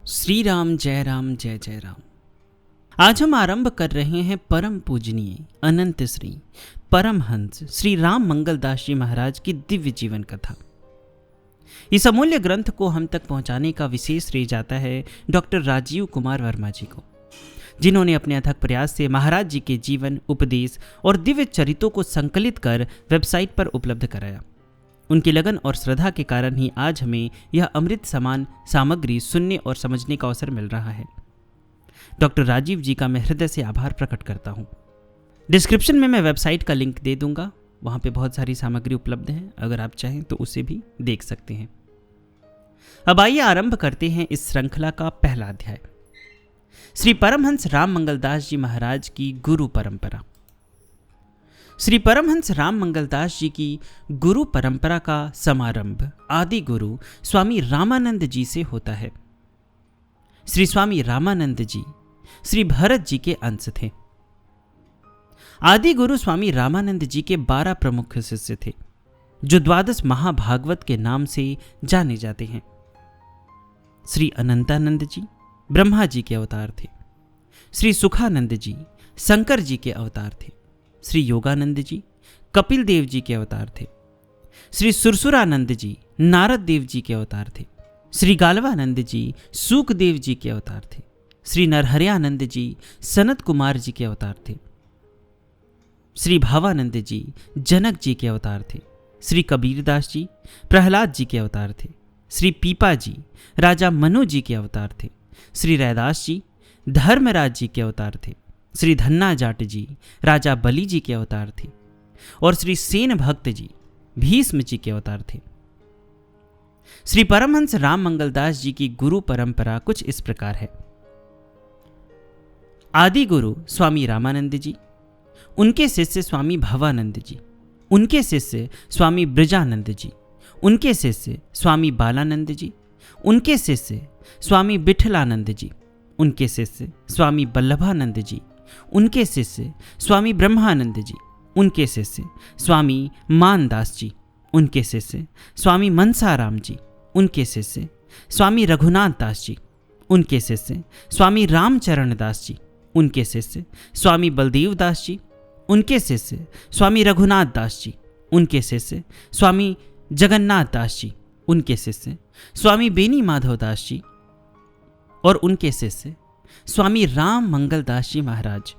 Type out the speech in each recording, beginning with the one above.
श्री राम जय जय राम। आज हम आरंभ कर रहे हैं परम पूजनीय अनंत श्री परमहंस श्री राम मंगलदास जी महाराज की दिव्य जीवन कथा। इस अमूल्य ग्रंथ को हम तक पहुंचाने का विशेष श्रेय जाता है डॉक्टर राजीव कुमार वर्मा जी को, जिन्होंने अपने अथक प्रयास से महाराज जी के जीवन, उपदेश और दिव्य चरित्रों को संकलित कर वेबसाइट पर उपलब्ध कराया। उनकी लगन और श्रद्धा के कारण ही आज हमें यह अमृत समान सामग्री सुनने और समझने का अवसर मिल रहा है। डॉक्टर राजीव जी का मैं हृदय से आभार प्रकट करता हूँ। डिस्क्रिप्शन में मैं वेबसाइट का लिंक दे दूंगा, वहाँ पे बहुत सारी सामग्री उपलब्ध है, अगर आप चाहें तो उसे भी देख सकते हैं। अब आइए आरंभ करते हैं इस श्रृंखला का पहला अध्याय, श्री परमहंस राम मंगलदास जी महाराज की गुरु परंपरा। श्री परमहंस राम मंगलदास जी की गुरु परंपरा का समारंभ आदि गुरु स्वामी रामानंद जी से होता है। श्री स्वामी रामानंद जी श्री भरत जी के अंश थे। आदि गुरु स्वामी रामानंद जी के 12 प्रमुख शिष्य थे, जो 12 महाभागवत के नाम से जाने जाते हैं। श्री अनंतानंद जी ब्रह्मा जी के अवतार थे। श्री सुखानंद जी शंकर जी के अवतार थे। श्री योगानंद जी कपिल देव जी के अवतार थे। श्री सुरसुरानंद जी नारद देव जी के अवतार थे। श्री गालवानंद जी सूकदेव जी के अवतार थे। श्री नरहरियानंद जी सनत कुमार जी के अवतार थे। श्री भावानंद जी जनक जी के अवतार थे। श्री कबीरदास जी प्रहलाद जी के अवतार थे। श्री पीपा जी राजा मनु जी के अवतार थे। श्री रैदास जी धर्मराज जी के अवतार थे। श्री धन्ना जाट जी राजा बलि जी के अवतार थे। और श्री सेन भक्त जी भीष्म जी के अवतार थे। श्री परमहंस राम मंगलदास जी की गुरु परंपरा कुछ इस प्रकार है। आदि गुरु स्वामी रामानंद जी, उनके शिष्य स्वामी भवानंद जी, उनके शिष्य स्वामी ब्रजानंद जी, उनके शिष्य स्वामी बालानंद जी, उनके शिष्य स्वामी विठलानंद जी, उनके शिष्य स्वामी वल्लभानंद जी, उनके शिष्य स्वामी ब्रह्मानंद जी, उनके शिष्य स्वामी मानदास जी, उनके शिष्य स्वामी मनसाराम जी, उनके शिष्य स्वामी रघुनाथ दास जी, उनके शिष्य स्वामी रामचरण दास जी, उनके शिष्य स्वामी बलदेव दास जी, उनके शिष्य स्वामी रघुनाथ दास जी, उनके शिष्य स्वामी जगन्नाथ दास जी, उनके शिष्य स्वामी बेनी माधव दास जी और उनके शिष्य स्वामी राम मंगलदास जी महाराज।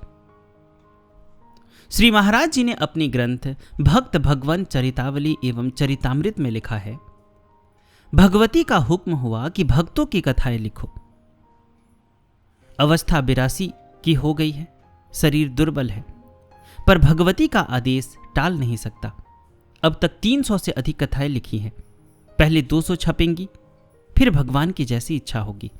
श्री महाराज जी ने अपनी ग्रंथ भक्त भगवन चरितावली एवं चरितामृत में लिखा है, भगवती का हुक्म हुआ कि भक्तों की कथाएं लिखो। अवस्था 82 की हो गई है, शरीर दुर्बल है, पर भगवती का आदेश टाल नहीं सकता। अब तक 300 से अधिक कथाएं लिखी हैं, पहले 200 छपेंगी, फिर भगवान की जैसी इच्छा होगी।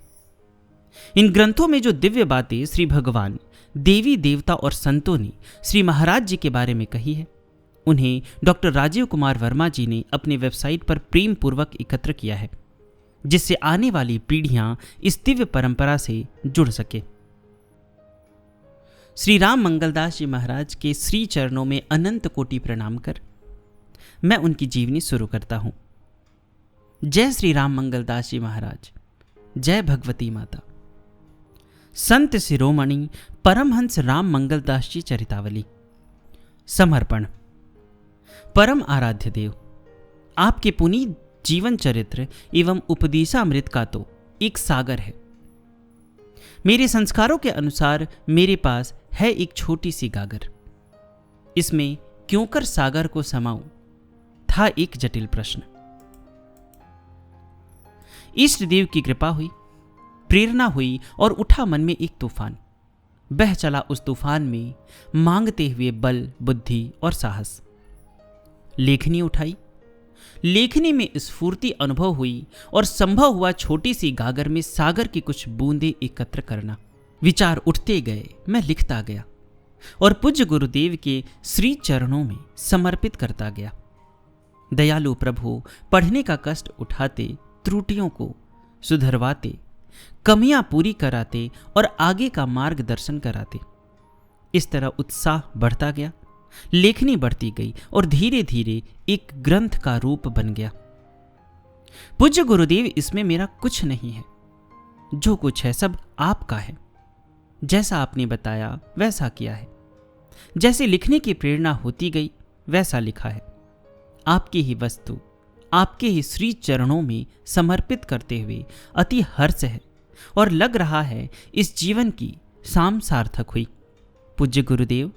इन ग्रंथों में जो दिव्य बातें श्री भगवान, देवी देवता और संतों ने श्री महाराज जी के बारे में कही है, उन्हें डॉक्टर राजीव कुमार वर्मा जी ने अपनी वेबसाइट पर प्रेम पूर्वक एकत्र किया है, जिससे आने वाली पीढ़ियां इस दिव्य परंपरा से जुड़ सके। श्री राम मंगलदास जी महाराज के श्री चरणों में अनंत कोटि प्रणाम कर मैं उनकी जीवनी शुरू करता हूं। जय श्री राम मंगलदास जी महाराज, जय भगवती माता। संत शिरोमणि परमहंस राम मंगलदास जी चरितावली। समर्पण। परम आराध्य देव, आपके पुनीत जीवन चरित्र एवं उपदेशामृत का तो एक सागर है। मेरे संस्कारों के अनुसार मेरे पास है एक छोटी सी गागर। इसमें क्यों कर सागर को समाऊं, था एक जटिल प्रश्न। इष्ट देव की कृपा हुई, प्रेरणा हुई और उठा मन में एक तूफान। बह चला उस तूफान में मांगते हुए बल, बुद्धि और साहस। लेखनी उठाई, लेखनी में स्फूर्ति अनुभव हुई और संभव हुआ छोटी सी गागर में सागर की कुछ बूंदें एकत्र करना। विचार उठते गए, मैं लिखता गया और पूज्य गुरुदेव के श्री चरणों में समर्पित करता गया। दयालु प्रभु पढ़ने का कष्ट उठाते, त्रुटियों को सुधरवाते, कमियां पूरी कराते और आगे का मार्गदर्शन कराते। इस तरह उत्साह बढ़ता गया, लेखनी बढ़ती गई और धीरे धीरे एक ग्रंथ का रूप बन गया। पूज्य गुरुदेव इसमें मेरा कुछ नहीं है, जो कुछ है सब आपका है। जैसा आपने बताया वैसा किया है। जैसे लिखने की प्रेरणा होती गई वैसा लिखा है। आपकी ही वस्तु आपके ही श्री चरणों में समर्पित करते हुए अति हर्ष है और लग रहा है इस जीवन की शाम सार्थक हुई। पूज्य गुरुदेव,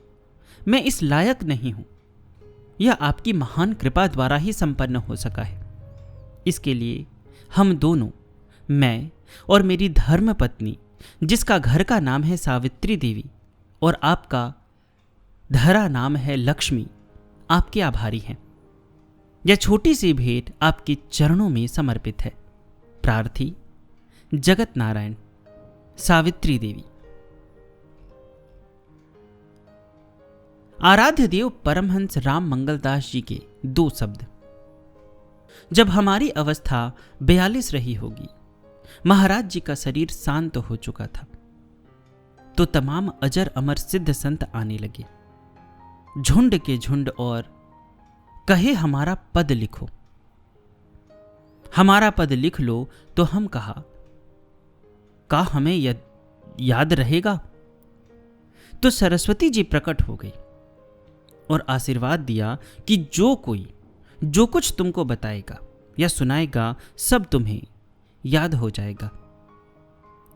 मैं इस लायक नहीं हूं। यह आपकी महान कृपा द्वारा ही संपन्न हो सका है। इसके लिए हम दोनों, मैं और मेरी धर्म पत्नी, जिसका घर का नाम है सावित्री देवी और आपका धरा नाम है लक्ष्मी, आपके आभारी हैं। यह छोटी सी भेंट आपके चरणों में समर्पित है। प्रार्थी जगत नारायण, सावित्री देवी। आराध्य देव परमहंस राम मंगलदास जी के 2 शब्द। जब हमारी अवस्था 42 रही होगी, महाराज जी का शरीर शांत हो चुका था, तो तमाम अजर अमर सिद्ध संत आने लगे, झुंड के झुंड, और कहे हमारा पद लिखो, हमारा पद लिख लो। तो हम कहा, का हमें याद रहेगा? तो सरस्वती जी प्रकट हो गई और आशीर्वाद दिया कि जो कोई जो कुछ तुमको बताएगा या सुनाएगा सब तुम्हें याद हो जाएगा।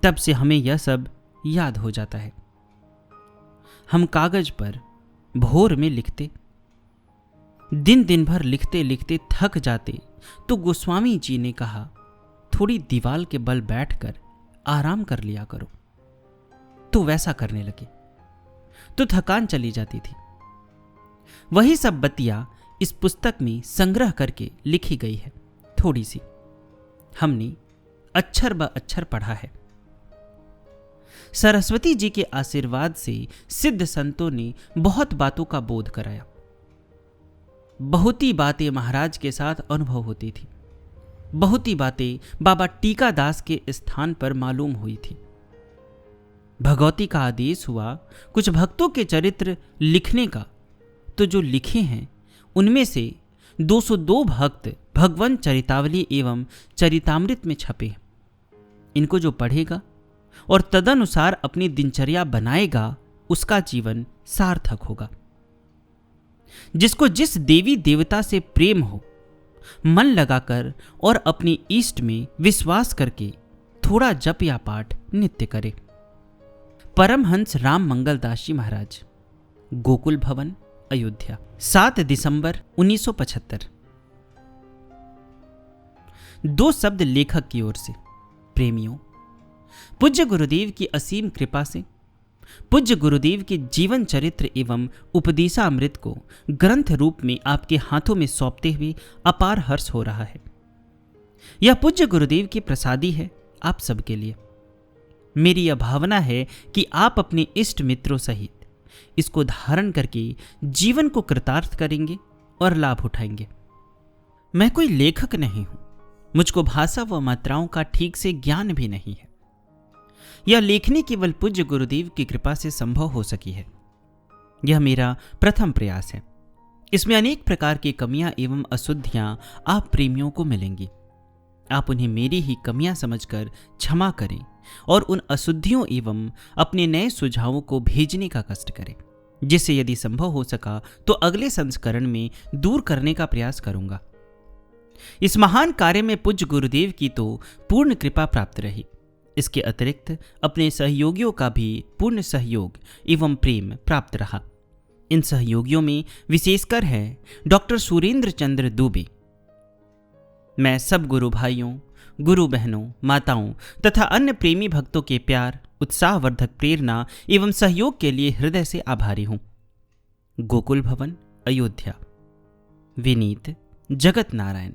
तब से हमें यह सब याद हो जाता है। हम कागज पर भोर में लिखते, दिन भर लिखते लिखते थक जाते, तो गोस्वामी जी ने कहा, थोड़ी दीवाल के बल बैठकर आराम कर लिया करो। तो वैसा करने लगे, तो थकान चली जाती थी। वही सब बतिया इस पुस्तक में संग्रह करके लिखी गई है। थोड़ी सी हमने अक्षर ब अक्षर पढ़ा है। सरस्वती जी के आशीर्वाद से सिद्ध संतों ने बहुत बातों का बोध कराया। बहुत ही बातें महाराज के साथ अनुभव होती थी। बहुत ही बातें बाबा टीका दास के स्थान पर मालूम हुई थी। भगवती का आदेश हुआ कुछ भक्तों के चरित्र लिखने का, तो जो लिखे हैं उनमें से 202 भक्त भगवंत चरितावली एवं चरितामृत में छपे हैं। इनको जो पढ़ेगा और तदनुसार अपनी दिनचर्या बनाएगा, उसका जीवन सार्थक होगा। जिसको जिस देवी देवता से प्रेम हो, मन लगाकर और अपनी इष्ट में विश्वास करके थोड़ा जप या पाठ नित्य करे। परमहंस राम मंगलदास जी महाराज, गोकुल भवन, अयोध्या, 7 दिसंबर 1975। 2 शब्द लेखक की ओर से। प्रेमियों, पूज्य गुरुदेव की असीम कृपा से पूज्य गुरुदेव के जीवन चरित्र एवं उपदेशामृत को ग्रंथ रूप में आपके हाथों में सौंपते हुए अपार हर्ष हो रहा है। यह पूज्य गुरुदेव की प्रसादी है आप सबके लिए। मेरी यह भावना है कि आप अपने इष्ट मित्रों सहित इसको धारण करके जीवन को कृतार्थ करेंगे और लाभ उठाएंगे। मैं कोई लेखक नहीं हूं, मुझको भाषा व मात्राओं का ठीक से ज्ञान भी नहीं है। यह लेखनी केवल पूज्य गुरुदेव की कृपा से संभव हो सकी है। यह मेरा प्रथम प्रयास है। इसमें अनेक प्रकार की कमियां एवं अशुद्धियां आप प्रेमियों को मिलेंगी। आप उन्हें मेरी ही कमियां समझकर क्षमा करें और उन अशुद्धियों एवं अपने नए सुझावों को भेजने का कष्ट करें, जिसे यदि संभव हो सका तो अगले संस्करण में दूर करने का प्रयास करूंगा। इस महान कार्य में पूज्य गुरुदेव की तो पूर्ण कृपा प्राप्त रही। इसके अतिरिक्त अपने सहयोगियों का भी पूर्ण सहयोग एवं प्रेम प्राप्त रहा। इन सहयोगियों में विशेषकर है डॉक्टर सुरेंद्र चंद्र दुबे। मैं सब गुरु भाइयों, गुरु बहनों, माताओं तथा अन्य प्रेमी भक्तों के प्यार, उत्साहवर्धक प्रेरणा एवं सहयोग के लिए हृदय से आभारी हूं। गोकुल भवन, अयोध्या। विनीत जगत नारायण।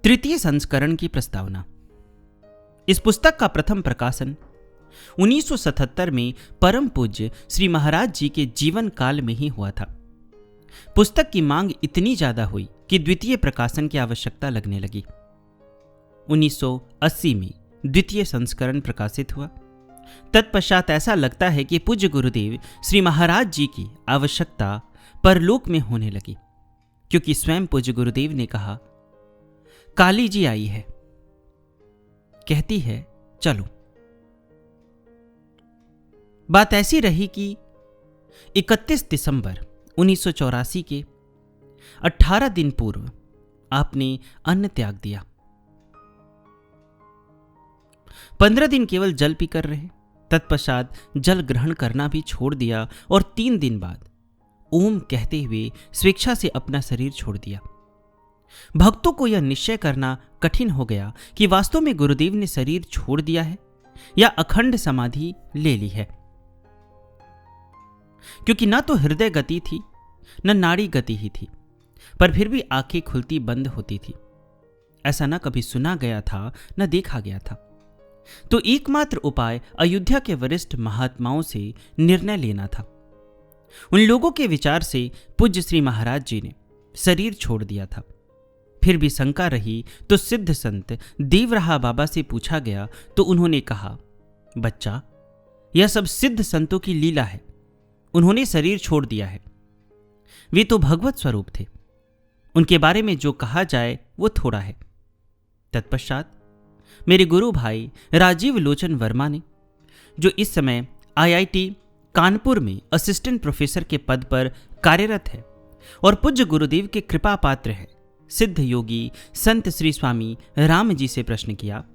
तृतीय संस्करण की प्रस्तावना। इस पुस्तक का प्रथम प्रकाशन 1977 में परम पूज्य श्री महाराज जी के जीवन काल में ही हुआ था। पुस्तक की मांग इतनी ज्यादा हुई कि द्वितीय प्रकाशन की आवश्यकता लगने लगी। 1980 में द्वितीय संस्करण प्रकाशित हुआ। तत्पश्चात ऐसा लगता है कि पूज्य गुरुदेव श्री महाराज जी की आवश्यकता परलोक में होने लगी, क्योंकि स्वयं पूज्य गुरुदेव ने कहा, काली जी आई है। कहती है चलो। बात ऐसी रही कि 31 दिसंबर 1984 के 18 दिन पूर्व आपने अन्न त्याग दिया। 15 दिन केवल जल पीकर रहे, तत्पश्चात जल ग्रहण करना भी छोड़ दिया और 3 दिन बाद ओम कहते हुए स्वेच्छा से अपना शरीर छोड़ दिया। भक्तों को यह निश्चय करना कठिन हो गया कि वास्तव में गुरुदेव ने शरीर छोड़ दिया है या अखंड समाधि ले ली है, क्योंकि न तो हृदय गति थी न नाड़ी गति ही थी, पर फिर भी आंखें खुलती बंद होती थी। ऐसा न कभी सुना गया था न देखा गया था। तो एकमात्र उपाय अयोध्या के वरिष्ठ महात्माओं से निर्णय लेना था। उन लोगों के विचार से पूज्य श्री महाराज जी ने शरीर छोड़ दिया था। फिर भी शंका रही तो सिद्ध संत देवराहा बाबा से पूछा गया तो उन्होंने कहा, बच्चा, यह सब सिद्ध संतों की लीला है। उन्होंने शरीर छोड़ दिया है। वे तो भगवत स्वरूप थे। उनके बारे में जो कहा जाए वो थोड़ा है। तत्पश्चात मेरे गुरु भाई राजीव लोचन वर्मा ने, जो इस समय IIT कानपुर में असिस्टेंट प्रोफेसर के पद पर कार्यरत है और पूज्य गुरुदेव के कृपा पात्र है, सिद्ध योगी संत श्री स्वामी राम जी से प्रश्न किया,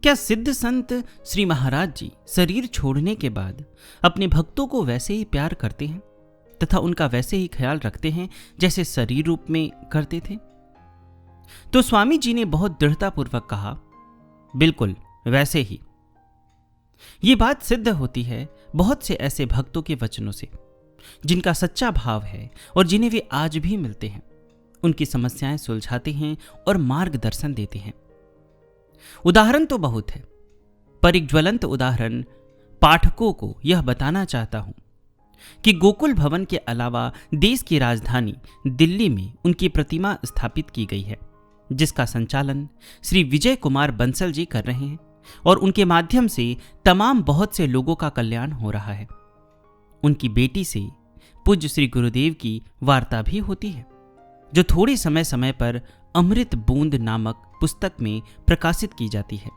क्या सिद्ध संत श्री महाराज जी शरीर छोड़ने के बाद अपने भक्तों को वैसे ही प्यार करते हैं तथा उनका वैसे ही ख्याल रखते हैं जैसे शरीर रूप में करते थे? तो स्वामी जी ने बहुत दृढ़तापूर्वक कहा, बिल्कुल वैसे ही। ये बात सिद्ध होती है बहुत से ऐसे भक्तों के वचनों से जिनका सच्चा भाव है और जिन्हें वे आज भी मिलते हैं, उनकी समस्याएं सुलझाते हैं और मार्गदर्शन देते हैं। उदाहरण तो बहुत है, पर एक ज्वलंत उदाहरण पाठकों को यह बताना चाहता हूं कि गोकुल भवन के अलावा देश की राजधानी दिल्ली में उनकी प्रतिमा स्थापित की गई है, जिसका संचालन श्री विजय कुमार बंसल जी कर रहे हैं और उनके माध्यम से तमाम बहुत से लोगों का कल्याण हो रहा है। उनकी बेटी से पूज्य श्री गुरुदेव की वार्ता भी होती है, जो थोड़े समय समय पर अमृत बूंद नामक पुस्तक में प्रकाशित की जाती है।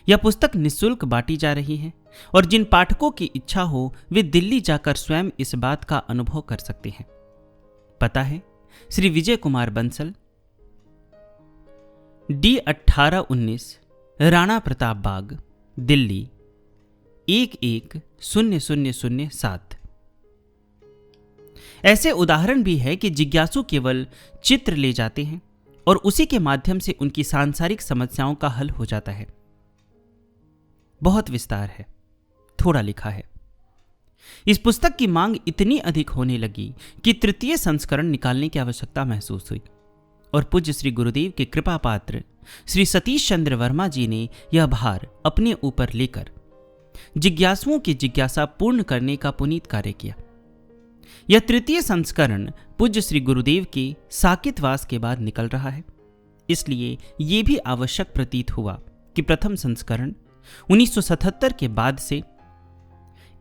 यह पुस्तक निःशुल्क बांटी जा रही है और जिन पाठकों की इच्छा हो वे दिल्ली जाकर स्वयं इस बात का अनुभव कर सकते हैं। पता है, श्री विजय कुमार बंसल, D1819 राणा प्रताप बाग, दिल्ली 110007। ऐसे उदाहरण भी है कि जिज्ञासु केवल चित्र ले जाते हैं और उसी के माध्यम से उनकी सांसारिक समस्याओं का हल हो जाता है। बहुत विस्तार है, थोड़ा लिखा है। इस पुस्तक की मांग इतनी अधिक होने लगी कि तृतीय संस्करण निकालने की आवश्यकता महसूस हुई और पूज्य श्री गुरुदेव के कृपा पात्र श्री सतीश चंद्र वर्मा जी ने यह भार अपने ऊपर लेकर जिज्ञासुओं की जिज्ञासा पूर्ण करने का पुनीत कार्य किया। यह तृतीय संस्करण पूज्य श्री गुरुदेव के साकेतवास के बाद निकल रहा है, इसलिए यह भी आवश्यक प्रतीत हुआ कि प्रथम संस्करण 1977 के बाद से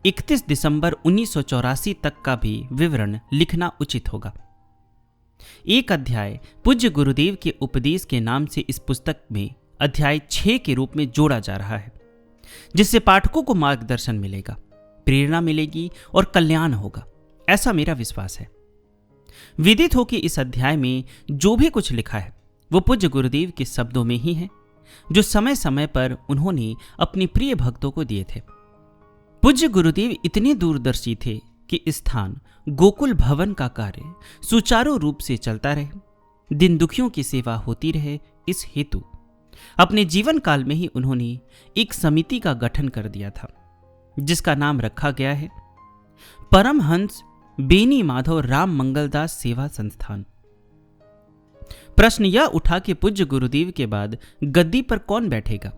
31 दिसंबर 1984 तक का भी विवरण लिखना उचित होगा। एक अध्याय पूज्य गुरुदेव के उपदेश के नाम से इस पुस्तक में अध्याय 6 के रूप में जोड़ा जा रहा है, जिससे पाठकों को मार्गदर्शन मिलेगा, प्रेरणा मिलेगी और कल्याण होगा, ऐसा मेरा विश्वास है। विदित हो कि इस अध्याय में जो भी कुछ लिखा है वो पूज्य गुरुदेव के शब्दों में ही है, जो समय समय पर उन्होंने अपनी प्रिय भक्तों को दिए थे। पूज्य गुरुदेव इतने दूरदर्शी थे कि स्थान गोकुल भवन का कार्य सुचारू रूप से चलता रहे, दिन दुखियों की सेवा होती रहे, इस हेतु अपने जीवन काल में ही उन्होंने एक समिति का गठन कर दिया था, जिसका नाम रखा गया है परमहंस बेनी माधव राम मंगलदास सेवा संस्थान। प्रश्न यह उठा कि पूज्य गुरुदेव के बाद गद्दी पर कौन बैठेगा।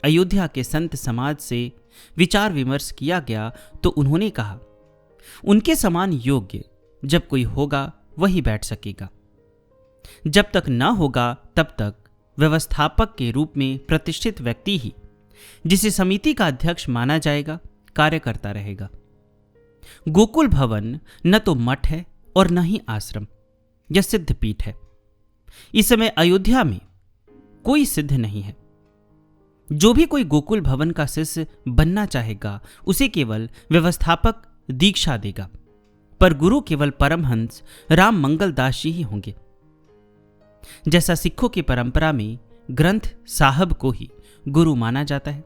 अयोध्या के संत समाज से विचार विमर्श किया गया तो उन्होंने कहा, उनके समान योग्य जब कोई होगा वही बैठ सकेगा, जब तक न होगा तब तक व्यवस्थापक के रूप में प्रतिष्ठित व्यक्ति ही, जिसे समिति का अध्यक्ष माना जाएगा, कार्य करता रहेगा। गोकुल भवन न तो मठ है और न ही आश्रम, यह सिद्ध पीठ है। इस समय अयोध्या में कोई सिद्ध नहीं है, जो भी कोई गोकुल भवन का शिष्य बनना चाहेगा उसे केवल व्यवस्थापक दीक्षा देगा, पर गुरु केवल परमहंस राम मंगल दास जी ही होंगे। जैसा सिखों की परंपरा में ग्रंथ साहब को ही गुरु माना जाता है,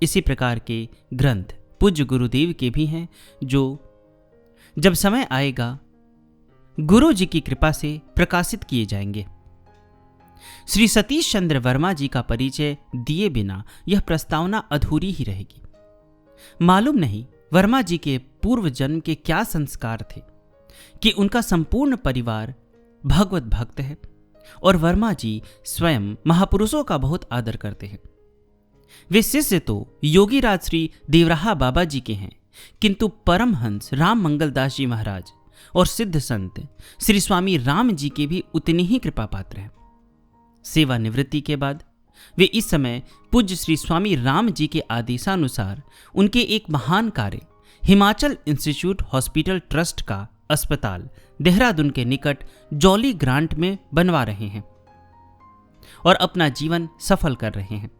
इसी प्रकार के ग्रंथ पूज्य गुरुदेव के भी हैं, जो जब समय आएगा गुरु जी की कृपा से प्रकाशित किए जाएंगे। श्री सतीश चंद्र वर्मा जी का परिचय दिए बिना यह प्रस्तावना अधूरी ही रहेगी। मालूम नहीं वर्मा जी के पूर्व जन्म के क्या संस्कार थे कि उनका संपूर्ण परिवार भगवत भक्त है और वर्मा जी स्वयं महापुरुषों का बहुत आदर करते हैं। वे शिष्य तो योगीराज श्री देवराहा बाबा जी के हैं, किंतु परमहंस राम मंगल दास जी महाराज और सिद्ध संत श्री स्वामी राम जी के भी उतनी ही कृपा पात्र हैं। सेवानिवृत्ति के बाद वे इस समय पूज्य श्री स्वामी राम जी के आदेशानुसार उनके एक महान कार्य हिमाचल इंस्टीट्यूट हॉस्पिटल ट्रस्ट का अस्पताल देहरादून के निकट जॉली ग्रांट में बनवा रहे हैं और अपना जीवन सफल कर रहे हैं।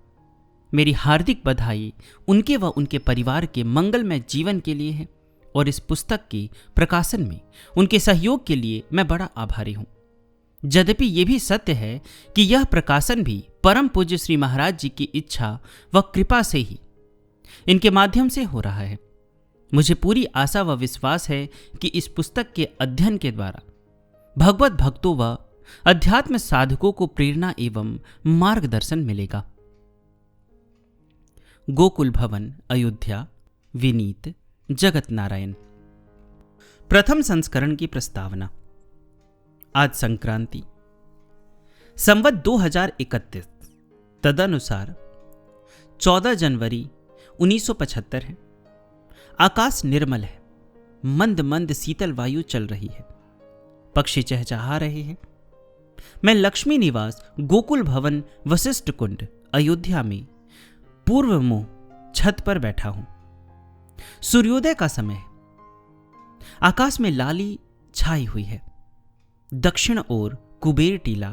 मेरी हार्दिक बधाई उनके व उनके परिवार के मंगलमय जीवन के लिए है और इस पुस्तक के प्रकाशन में उनके सहयोग के लिए मैं बड़ा आभारी हूं। यद्यपि यह भी सत्य है कि यह प्रकाशन भी परम पूज्य श्री महाराज जी की इच्छा व कृपा से ही इनके माध्यम से हो रहा है। मुझे पूरी आशा व विश्वास है कि इस पुस्तक के अध्ययन के द्वारा भगवत भक्तों व अध्यात्म साधकों को प्रेरणा एवं मार्गदर्शन मिलेगा। गोकुल भवन अयोध्या विनीत जगत नारायण। प्रथम संस्करण की प्रस्तावना। आज संक्रांति संवत 2031 तदनुसार 14 जनवरी 1975 है। आकाश निर्मल है, मंद मंद शीतल वायु चल रही है, पक्षी चहचहा रहे हैं। मैं लक्ष्मी निवास गोकुल भवन वशिष्ठ कुंड अयोध्या में पूर्व मुंह छत पर बैठा हूं। सूर्योदय का समय है। आकाश में लाली छाई हुई है। दक्षिण ओर कुबेर टीला,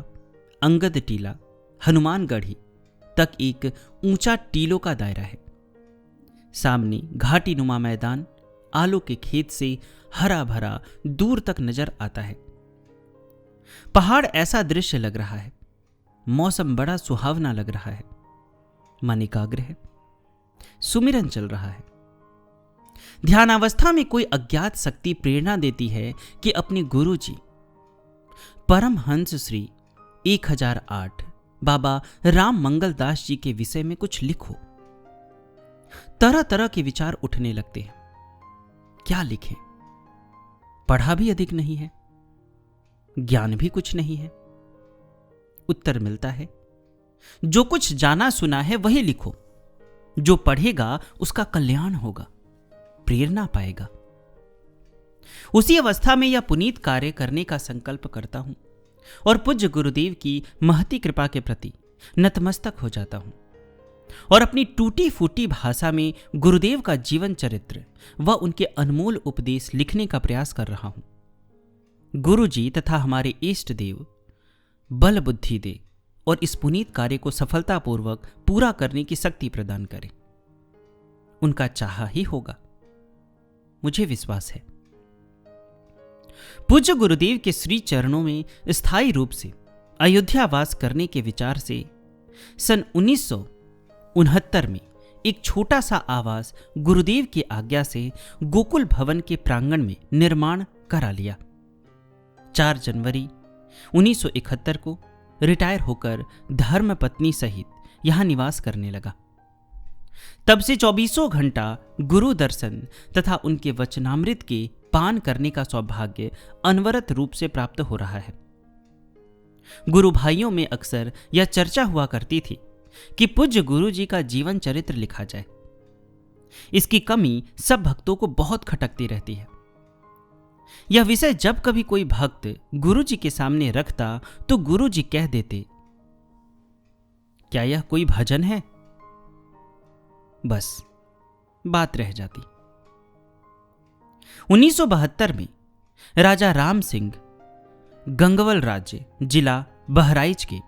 अंगद टीला, हनुमानगढ़ी तक एक ऊंचा टीलों का दायरा है। सामने घाटी नुमा मैदान आलू के खेत से हरा भरा दूर तक नजर आता है। पहाड़ ऐसा दृश्य लग रहा है। मौसम बड़ा सुहावना लग रहा है। मन एकाग्र है। सुमिरन चल रहा है। ध्यानावस्था में कोई अज्ञात शक्ति प्रेरणा देती है कि अपने गुरु जी परमहंस श्री 1008 बाबा राम मंगल दास जी के विषय में कुछ लिखो। तरह तरह के विचार उठने लगते हैं। क्या लिखें? पढ़ा भी अधिक नहीं है, ज्ञान भी कुछ नहीं है। उत्तर मिलता है, जो कुछ जाना सुना है वही लिखो। जो पढ़ेगा उसका कल्याण होगा, प्रेरणा पाएगा। उसी अवस्था में यह पुनीत कार्य करने का संकल्प करता हूं और पूज्य गुरुदेव की महती कृपा के प्रति नतमस्तक हो जाता हूं और अपनी टूटी फूटी भाषा में गुरुदेव का जीवन चरित्र व उनके अनमोल उपदेश लिखने का प्रयास कर रहा हूं। गुरु जी तथा हमारे इष्ट देव बल बुद्धि दे और इस पुनीत कार्य को सफलतापूर्वक पूरा करने की शक्ति प्रदान करें। उनका चाहा ही होगा, मुझे विश्वास है। पूज्य गुरुदेव के श्री चरणों में स्थायी रूप से अयोध्या वास करने के विचार से सन 1969 में एक छोटा सा आवास गुरुदेव की आज्ञा से गोकुल भवन के प्रांगण में निर्माण करा लिया। 4 जनवरी 1971 को रिटायर होकर धर्म पत्नी सहित यहां निवास करने लगा। तब से 24 घंटा गुरु दर्शन तथा उनके वचनामृत के पान करने का सौभाग्य अनवरत रूप से प्राप्त हो रहा है। गुरु भाइयों में अक्सर यह चर्चा हुआ करती थी कि पूज्य गुरु जी का जीवन चरित्र लिखा जाए। इसकी कमी सब भक्तों को बहुत खटकती रहती है। यह विषय जब कभी कोई भक्त गुरु जी के सामने रखता तो गुरु जी कह देते, क्या यह कोई भजन है? बस बात रह जाती। 1972 में राजा राम सिंह गंगवल राज्य जिला बहराइच के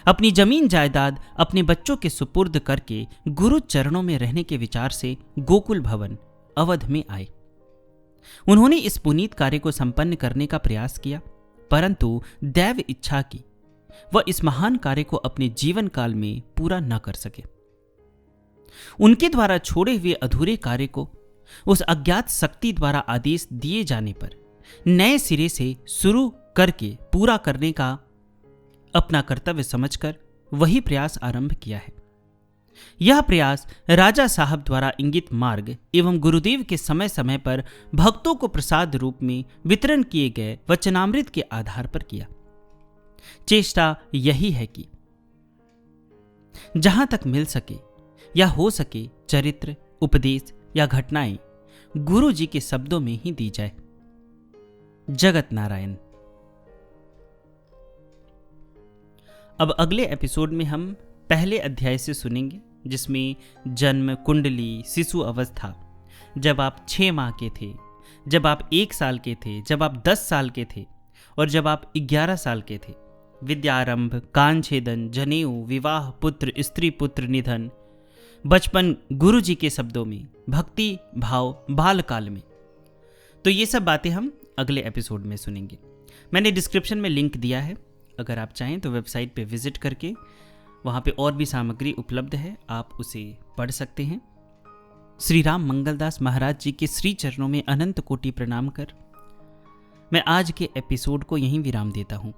अपनी जमीन जायदाद अपने बच्चों के सुपुर्द करके गुरु चरणों में रहने के विचार से गोकुल भवन अवध में आए। उन्होंने इस पुनीत कार्य को संपन्न करने का प्रयास किया, परंतु दैव इच्छा की वह इस महान कार्य को अपने जीवन काल में पूरा न कर सके। उनके द्वारा छोड़े हुए अधूरे कार्य को उस अज्ञात शक्ति द्वारा आदेश दिए जाने पर नए सिरे से शुरू करके पूरा करने का अपना कर्तव्य समझकर वही प्रयास आरंभ किया है। यह प्रयास राजा साहब द्वारा इंगित मार्ग एवं गुरुदेव के समय समय पर भक्तों को प्रसाद रूप में वितरण किए गए वचनामृत के आधार पर किया। चेष्टा यही है कि जहां तक मिल सके या हो सके चरित्र, उपदेश या घटनाएं गुरु जी के शब्दों में ही दी जाए। जगत नारायण। अब अगले एपिसोड में हम पहले अध्याय से सुनेंगे, जिसमें जन्म कुंडली, शिशु अवस्था, जब आप 6 माह के थे, जब आप 1 साल के थे, जब आप 10 साल के थे और जब आप 11 साल के थे, विद्यारंभ, कानछेदन, जनेऊ, विवाह, पुत्र, स्त्री पुत्र निधन, बचपन गुरु जी के शब्दों में, भक्ति भाव बालकाल में। तो ये सब बातें हम अगले एपिसोड में सुनेंगे। मैंने डिस्क्रिप्शन में लिंक दिया है, अगर आप चाहें तो वेबसाइट पे विजिट करके वहाँ पे और भी सामग्री उपलब्ध है, आप उसे पढ़ सकते हैं। श्री राम मंगलदास महाराज जी के श्री चरणों में अनंत कोटि प्रणाम कर मैं आज के एपिसोड को यहीं विराम देता हूँ।